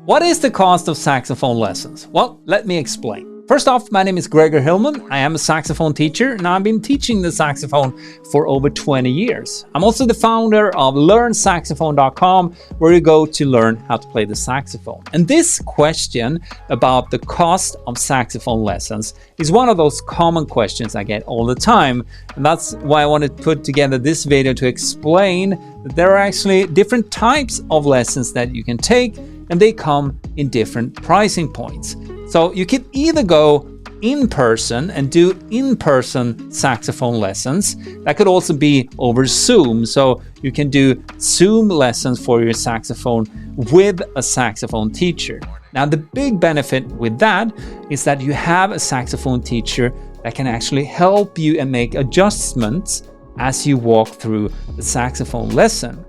What is the cost of saxophone lessons? Well, let me explain. First off, my name is Gregor Hillman. I am a saxophone teacher and I've been teaching the saxophone for over 20 years. I'm also the founder of LearnSaxophone.com, where you go to learn how to play the saxophone. And this question about the cost of saxophone lessons is one of those common questions I get all the time. And that's why I wanted to put together this video to explain that there are actually different types of lessons that you can take, and they come in different pricing points. So you can either go in person and do in-person saxophone lessons. That could also be over Zoom. So you can do Zoom lessons for your saxophone with a saxophone teacher. Now, the big benefit with that is that you have a saxophone teacher that can actually help you and make adjustments as you walk through the saxophone lesson.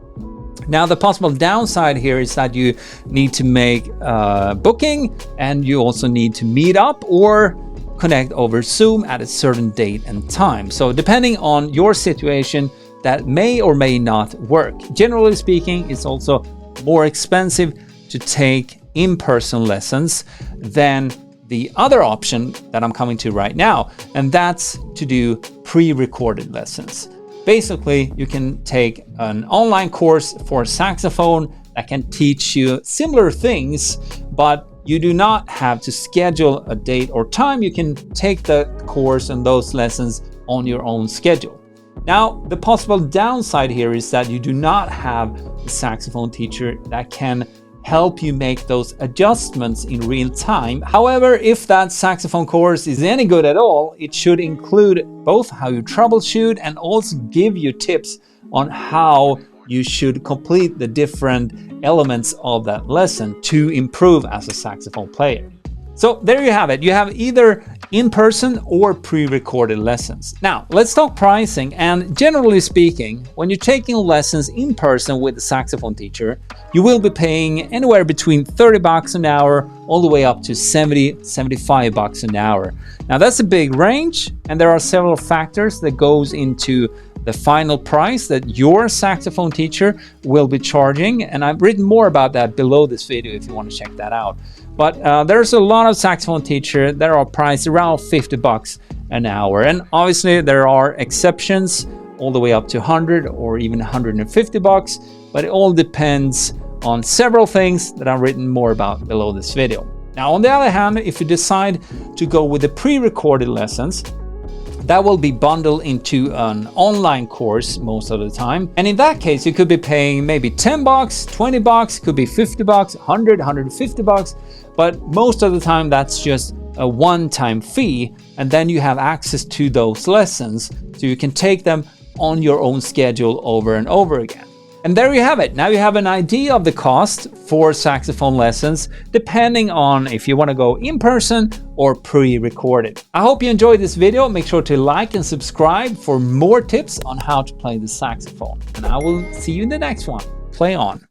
Now, the possible downside here is that you need to make a booking, and you also need to meet up or connect over Zoom at a certain date and time. So depending on your situation, that may or may not work. Generally speaking, it's also more expensive to take in-person lessons than the other option that I'm coming to right now, and that's to do pre-recorded lessons. Basically, you can take an online course for saxophone that can teach you similar things, but you do not have to schedule a date or time. You can take the course and those lessons on your own schedule. Now, the possible downside here is that you do not have a saxophone teacher that can help you make those adjustments in real time. However, if that saxophone course is any good at all, it should include both how you troubleshoot and also give you tips on how you should complete the different elements of that lesson to improve as a saxophone player. So there you have it. You have either in-person or pre-recorded lessons. Now, let's talk pricing. And generally speaking, when you're taking lessons in person with a saxophone teacher, you will be paying anywhere between $30 an hour all the way up to $75 an hour. Now, that's a big range, and there are several factors that goes into the final price that your saxophone teacher will be charging. And I've written more about that below this video if you want to check that out. But there's a lot of saxophone teachers that are priced around $50 an hour. And obviously there are exceptions all the way up to $100 or even $150, but it all depends on several things that I've written more about below this video. Now, on the other hand, if you decide to go with the pre-recorded lessons, that will be bundled into an online course most of the time. And in that case, you could be paying maybe $10, $20, could be $50, $100, $150. But most of the time, that's just a one-time fee. And then you have access to those lessons, so you can take them on your own schedule over and over again. And there you have it. Now you have an idea of the cost for saxophone lessons, depending on if you want to go in person or pre-recorded. I hope you enjoyed this video. Make sure to like and subscribe for more tips on how to play the saxophone. And I will see you in the next one. Play on.